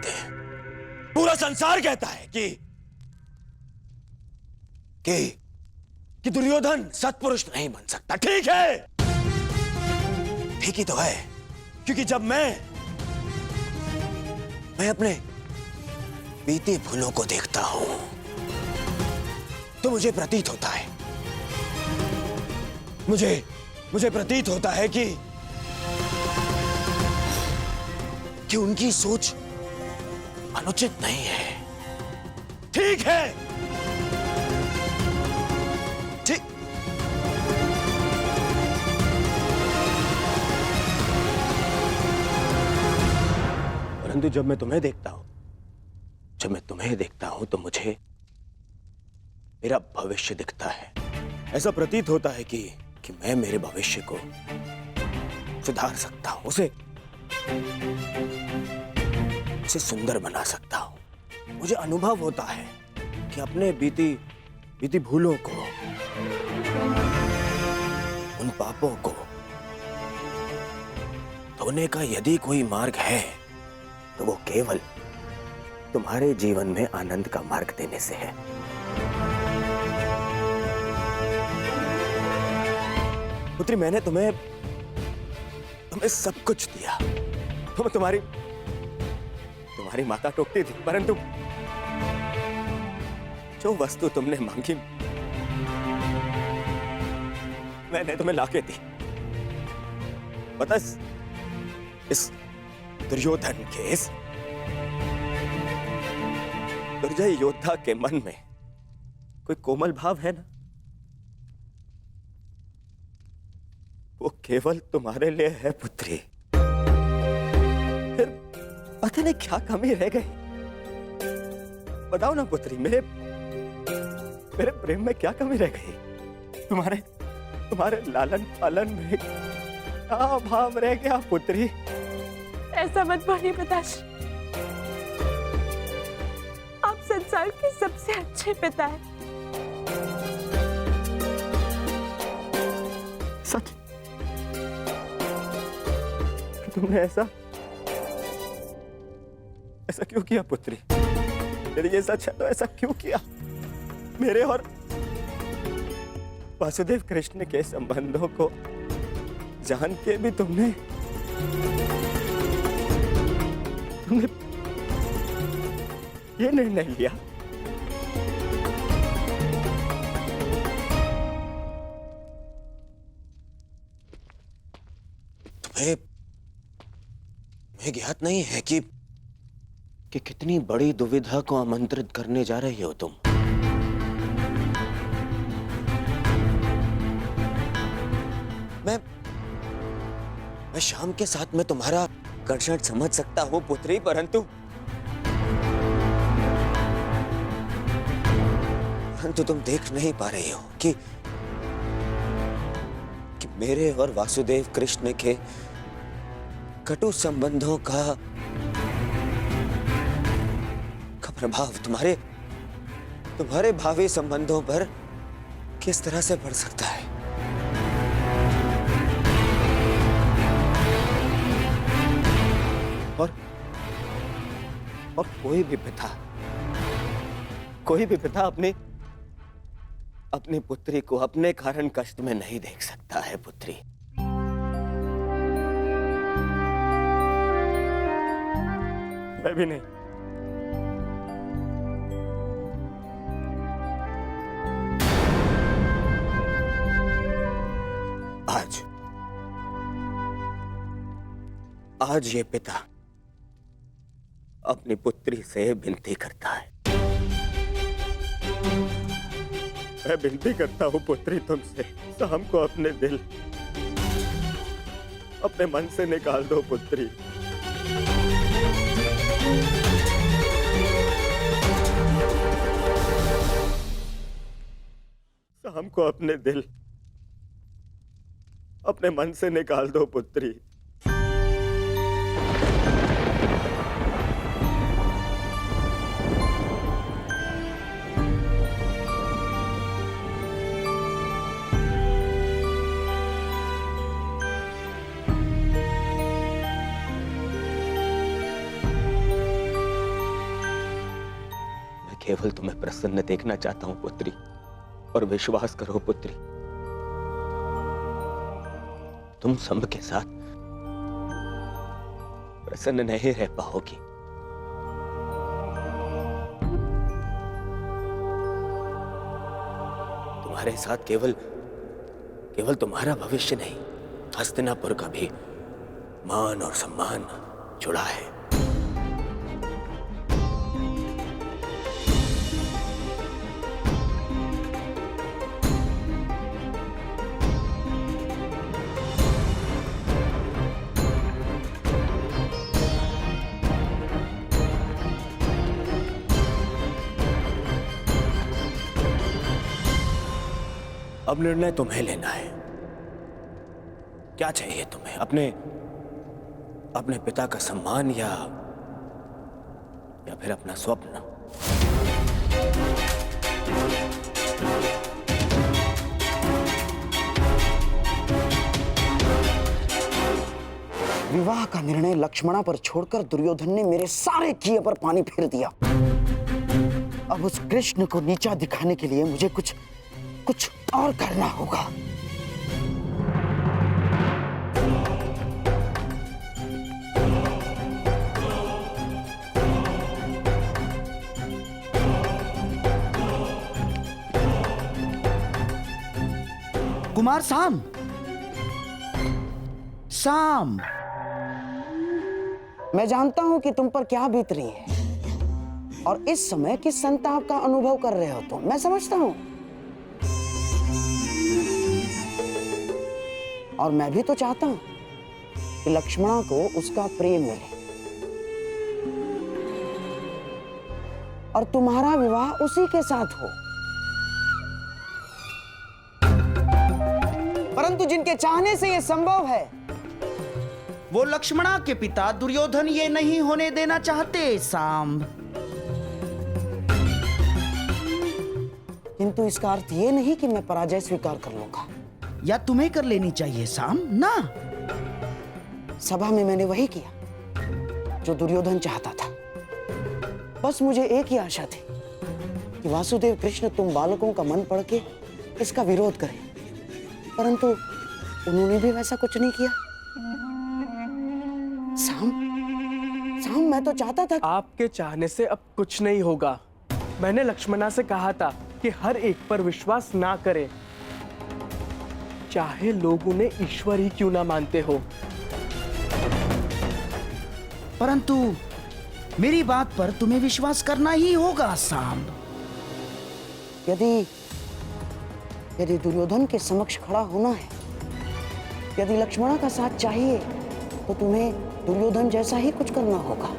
कहते हैं, पूरा संसार कहता है कि दुर्योधन सत्पुरुष नहीं बन सकता। ठीक है, ठीक ही तो है, क्योंकि जब मैं अपने बीती भूलों को देखता हूं तो मुझे प्रतीत होता है, मुझे प्रतीत होता है कि उनकी सोच अनुचित नहीं है। ठीक है, ठीक। परंतु जब मैं तुम्हें देखता हूं तो मुझे मेरा भविष्य दिखता है। ऐसा प्रतीत होता है कि मैं मेरे भविष्य को सुधार सकता हूं, उसे सुंदर बना सकता हूं। मुझे अनुभव होता है कि अपने बीती भूलों को, उन पापों को धोने का यदि कोई मार्ग है तो वो केवल तुम्हारे जीवन में आनंद का मार्ग देने से है। पुत्री, मैंने तुम्हें सब कुछ दिया। तुम्हारी माता टोकती थी, परंतु जो वस्तु तुमने मांगी मैंने तुम्हें लाके दी। पता, इस दुर्योधन के, इस दुर्जय योद्धा के मन में कोई कोमल भाव है ना, वो केवल तुम्हारे लिए है पुत्री। फिर पता नहीं क्या कमी रह गई, बताओ ना पुत्री, मेरे प्रेम में क्या कमी रह गई? तुम्हारे लालन पालन में क्या भाव रह गया पुत्री? ऐसा मत बोलिए पिताश्री, आप संसार के सबसे अच्छे पिता हैं। सच? तुमने ऐसा क्यों किया पुत्री? यदि ये सच है तो ऐसा क्यों किया? मेरे और वासुदेव कृष्ण के संबंधों को जान के भी तुमने ये निर्णय लिया। तुम्हें ज्ञात नहीं है कि कितनी बड़ी दुविधा को आमंत्रित करने जा रही हो तुम। मैं शाम के साथ में तुम्हारा आकर्षण समझ सकता हूं पुत्री, परंतु तुम देख नहीं पा रही हो कि मेरे और वासुदेव कृष्ण के कटु संबंधों का प्रभाव तुम्हारे भावी संबंधों पर किस तरह से पड़ सकता है। और कोई भी पिता अपनी पुत्री को अपने कारण कष्ट में नहीं देख सकता है पुत्री। मैं भी नहीं। आज ये पिता अपनी पुत्री से विनती करता है। मैं विनती करता हूं पुत्री तुमसे, शाम को अपने दिल, अपने मन से निकाल दो पुत्री। शाम को अपने दिल, अपने मन से निकाल दो पुत्री। केवल तुम्हें प्रसन्न देखना चाहता हूं पुत्री, और विश्वास करो पुत्री, तुम संभ के साथ प्रसन्न नहीं रह पाओगी। तुम्हारे साथ केवल तुम्हारा भविष्य नहीं, हस्तिनापुर का भी मान और सम्मान जुड़ा है। अब निर्णय तुम्हें लेना है। क्या चाहिए तुम्हें? अपने पिता का सम्मान या फिर अपना स्वप्न? विवाह का निर्णय लक्ष्मणा पर छोड़कर दुर्योधन ने मेरे सारे किए पर पानी फेर दिया। अब उस कृष्ण को नीचा दिखाने के लिए मुझे कुछ और करना होगा। कुमार साम, मैं जानता हूं कि तुम पर क्या बीत रही है और इस समय किस संताप का अनुभव कर रहे हो तुम, मैं समझता हूं। और मैं भी तो चाहता हूं कि लक्ष्मणा को उसका प्रेम मिले और तुम्हारा विवाह उसी के साथ हो। परंतु जिनके चाहने से यह संभव है, वो लक्ष्मणा के पिता दुर्योधन ये नहीं होने देना चाहते सांब। किंतु इसका अर्थ ये नहीं कि मैं पराजय स्वीकार कर लूंगा। या तुम्हें कर लेनी चाहिए साम ना। सभा में मैंने वही किया जो दुर्योधन चाहता था। बस मुझे एक ही आशा थी कि वासुदेव कृष्ण तुम बालकों का मन पढ़ के इसका विरोध करें, परंतु उन्होंने भी वैसा कुछ नहीं किया। साम, मैं तो चाहता था। आपके चाहने से अब कुछ नहीं होगा। मैंने लक्ष्मणा से कहा था कि हर एक पर विश्वास ना करे, चाहे लोग उन्हें ईश्वर ही क्यों ना मानते हो। परंतु मेरी बात पर तुम्हें विश्वास करना ही होगा सांब। यदि दुर्योधन के समक्ष खड़ा होना है, यदि लक्ष्मणा का साथ चाहिए, तो तुम्हें दुर्योधन जैसा ही कुछ करना होगा।